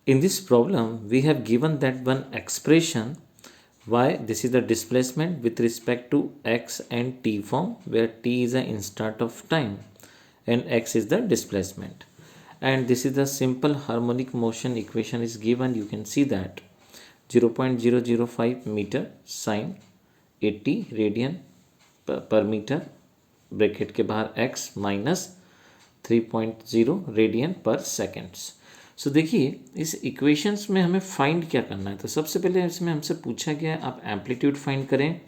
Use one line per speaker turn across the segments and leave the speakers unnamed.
In this problem, we have given that one expression y, this is the displacement with respect to x and t form, where t is the instant of time and x is the displacement. And this is the simple harmonic motion equation is given. You can see that 0.005 meter sine 80 radian पर metre bracket के बाहर x minus 3.0 radian पर seconds. सो देखिए इस equations में हमें find क्या करना है. तो सबसे पहले इसमें हमसे पूछा गया है आप एम्पलीट्यूड फाइंड करें,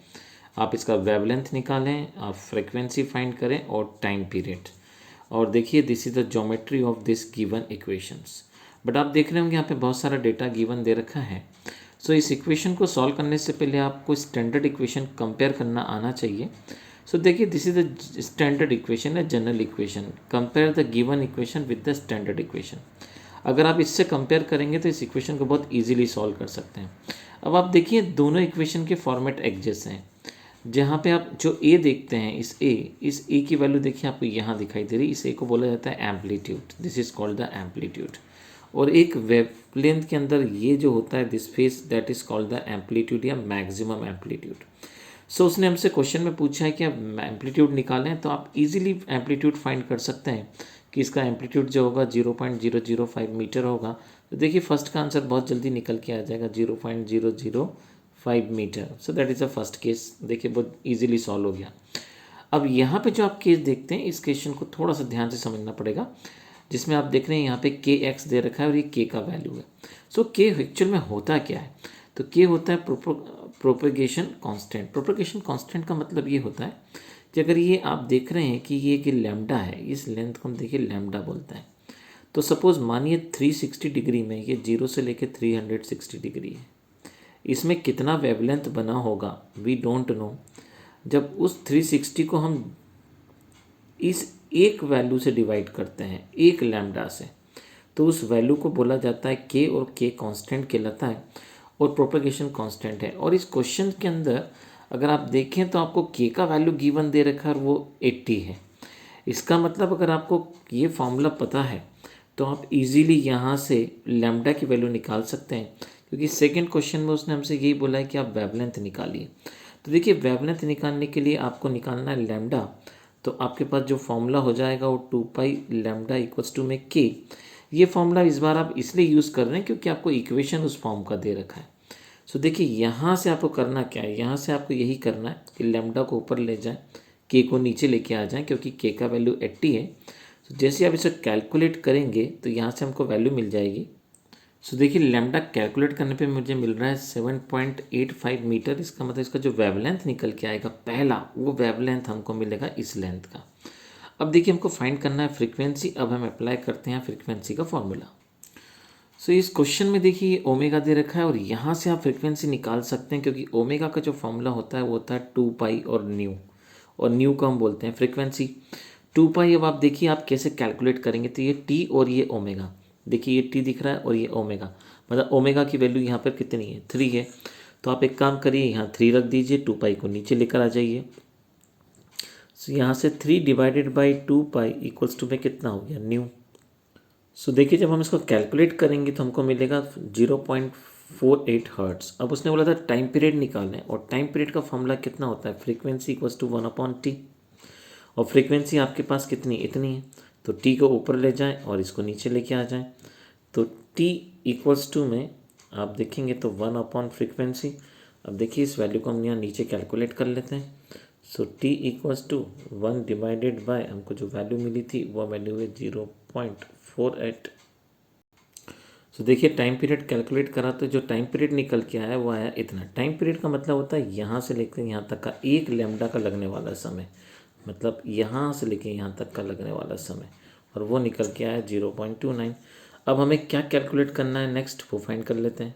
आप इसका वेवलेंथ निकालें, आप फ्रीक्वेंसी फाइंड करें और टाइम पीरियड. और देखिए this is the geometry of this given equations. But आप देख रहे होंगे यहाँ पे बहुत सारा डेटा गिवन दे रखा है. सो इस इक्वेशन को सॉल्व करने से पहले आपको स्टैंडर्ड इक्वेशन कंपेयर करना आना चाहिए. सो देखिए this is the standard equation है, general equation. Compare the given equation with the standard equation. अगर आप इससे कंपेयर करेंगे तो इस इक्वेशन को बहुत इजीली सॉल्व कर सकते हैं. अब आप देखिए दोनों इक्वेशन के फॉर्मेट एक जैसे हैं. जहाँ पे आप जो ए देखते हैं इस ए की वैल्यू देखिए आपको यहाँ दिखाई दे रही है. इस ए को बोला जाता है amplitude. This is called the amplitude. और एक वेवलेंथ के अंदर ये जो होता है this face that is called the amplitude या मैक्सिमम एम्पलीट्यूड. सो उसने हमसे क्वेश्चन में पूछा है कि आप एम्पलीट्यूड निकालें तो आप इजीली एम्पलीट्यूड फाइंड कर सकते हैं कि इसका एम्पलीट्यूड जो होगा 0.005 मीटर होगा. तो देखिए फर्स्ट का आंसर बहुत जल्दी निकल के आ जाएगा 0.005 metre. So that is the first case. देखिए बहुत इजीली सॉल्व हो गया. अब यहाँ पे जो आप केस देखते हैं इस क्वेश्चन को थोड़ा सा ध्यान से समझना पड़ेगा, जिसमें आप देख रहे हैं यहाँ पे के एक्स दे रखा है और ये के का वैल्यू है. सो के एक्चुअल में होता क्या है. तो के होता है प्रोपेगेशन कांस्टेंट. प्रोपेगेशन कांस्टेंट का मतलब ये होता है कि अगर ये आप देख रहे हैं कि ये कि लैम्डा है, इस लेंथ को हम देखिए लैम्डा बोलते हैं. तो सपोज़ मानिए 360 डिग्री में ये 0 से लेके 360 डिग्री है. इसमें कितना वेवलेंथ बना होगा वी डोंट नो. जब उस 360 को हम इस एक वैल्यू से डिवाइड करते हैं, एक लैम्डा से, तो उस वैल्यू को बोला जाता है के, और के कांस्टेंट कहलाता है और प्रोपेगेशन कांस्टेंट है. और इस क्वेश्चन के अंदर अगर आप देखें तो आपको के का वैल्यू गिवन दे रखा है और वो 80 है. इसका मतलब अगर आपको ये फॉर्मूला पता है तो आप इजीली यहाँ से लैम्डा की वैल्यू निकाल सकते हैं, क्योंकि सेकंड क्वेश्चन में उसने हमसे यही बोला है कि आप वेवलेंथ निकालिए. तो देखिए वेवलेंथ निकालने के लिए आपको निकालना है लैम्डा. तो आपके पास जो फॉर्मूला हो जाएगा वो 2 पाई लैम्डा इक्वल्स टू में के. ये फॉर्मूला इस बार आप इसलिए यूज़ कर रहे हैं क्योंकि आपको इक्वेशन उस फॉर्म का दे रखा है. सो देखिए यहाँ से आपको करना क्या है, यहाँ से आपको यही करना है कि लैम्डा को ऊपर ले जाएं, के को नीचे लेके आ जाएं, क्योंकि के का वैल्यू 80 है. तो जैसे आप इसे कैलकुलेट करेंगे तो यहाँ से हमको वैल्यू मिल जाएगी. सो देखिए लैम्डा कैलकुलेट करने पे मुझे मिल रहा है 7.85 मीटर. इसका मतलब इसका जो वेवलेंथ निकल के आएगा पहला, वो वेवलेंथ हमको मिलेगा इस लेंथ का. अब देखिए हमको फाइंड करना है फ्रीक्वेंसी. अब हम अप्लाई करते हैं फ्रीक्वेंसी का फॉर्मूला. सो इस क्वेश्चन में देखिए ओमेगा दे रखा है और यहाँ से आप फ्रीक्वेंसी निकाल सकते हैं, क्योंकि ओमेगा का जो फॉर्मूला होता है वो होता है 2 पाई और न्यू, और न्यू को हम बोलते हैं फ्रीक्वेंसी. 2 पाई अब आप देखिए आप कैसे कैलकुलेट करेंगे. तो ये टी और ये ओमेगा, देखिए ये टी दिख रहा है और ये ओमेगा, मतलब ओमेगा की वैल्यू यहाँ पर कितनी है 3 है. तो आप एक काम करिए यहाँ 3 रख दीजिए, 2 पाई को नीचे लेकर आ जाइए. सो यहाँ से 3 divided by 2 pi equals to में कितना हो गया न्यू. सो देखिए जब हम इसको कैलकुलेट करेंगे तो हमको मिलेगा 0.48 हर्ट्स. अब उसने बोला था टाइम पीरियड निकालना है, और टाइम पीरियड का फॉर्मूला कितना होता है फ्रीक्वेंसी इक्वल्स टू 1/t. और फ्रीक्वेंसी आपके पास कितनी इतनी है, तो टी को ऊपर ले जाएं और इसको नीचे लेके आ जाएं. तो टी इक्वल्स टू में आप देखेंगे तो 1/फ्रीक्वेंसी. अब देखिए इस वैल्यू को हम यहाँ नीचे कैलकुलेट कर लेते हैं. So T equals to 1 divided by हमको जो वैल्यू मिली थी वो वैल्यू है 0.48. सो देखिए टाइम पीरियड कैलकुलेट करा तो जो टाइम पीरियड निकल के आया वो आया इतना. टाइम पीरियड का मतलब होता है यहाँ से लेकर यहाँ तक का एक लैम्डा का लगने वाला समय, मतलब यहाँ से लेकर यहाँ तक का लगने वाला समय, और वो निकल के आया 0.29. अब हमें क्या कैलकुलेट करना है नेक्स्ट, वो फाइंड कर लेते हैं.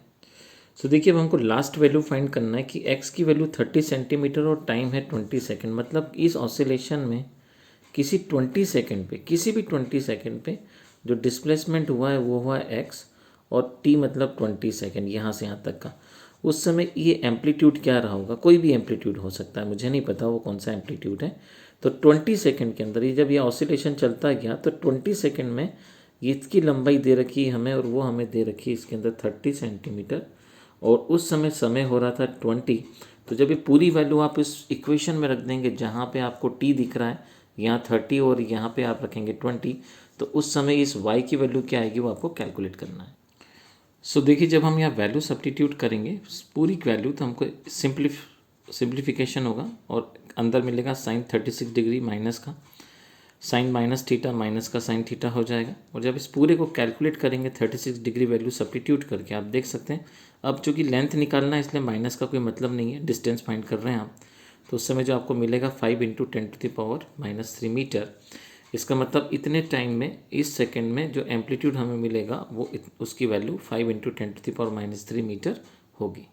सो देखिए अब हमको लास्ट वैल्यू फाइंड करना है कि x की वैल्यू 30 सेंटीमीटर और टाइम है 20 सेकेंड. मतलब इस ऑसिलेशन में किसी 20 सेकेंड पे, किसी भी 20 सेकेंड पे जो डिस्प्लेसमेंट हुआ है वो हुआ है x, और t मतलब 20 सेकेंड यहाँ से यहाँ तक का. उस समय ये एम्पलीट्यूड क्या रहा होगा, कोई भी एम्पलीट्यूड हो सकता है, मुझे नहीं पता वो कौन सा एम्पलीट्यूड है. तो 20 सेकेंड के अंदर ये जब ये ऑसिलेशन चलता गया तो 20 सेकेंड में ये इसकी लंबाई दे रखी है हमें और वो हमें दे रखी है इसके अंदर 30 सेंटीमीटर, और उस समय हो रहा था 20। तो जब ये पूरी वैल्यू आप इस इक्वेशन में रख देंगे जहाँ पे आपको t दिख रहा है, यहाँ 30 और यहाँ पे आप रखेंगे 20, तो उस समय इस y की वैल्यू क्या आएगी वो आपको कैलकुलेट करना है। सो देखिए जब हम यहाँ वैल्यू सब्स्टिट्यूट करेंगे पूरी वैल्यू, तो हमको सिंप्लीफिकेशन होगा और अंदर मिलेगा साइन 36 डिग्री माइनस का साइन माइनस थीटा माइनस का साइन थीटा हो जाएगा। और जब इस पूरे को कैलकुलेट करेंगे 36 डिग्री वैल्यू सब्स्टिट्यूट करके, आप देख सकते हैं अब चूंकि लेंथ निकालना है इसलिए माइनस का कोई मतलब नहीं है, डिस्टेंस फाइंड कर रहे हैं आप, तो उस समय जो आपको मिलेगा 5 × 10⁻³ मीटर। इसका मतलब इतने टाइम में, इस सेकेंड में जो एम्पलीट्यूड हमें मिलेगा वो उसकी वैल्यू 5 × 10⁻³ मीटर होगी।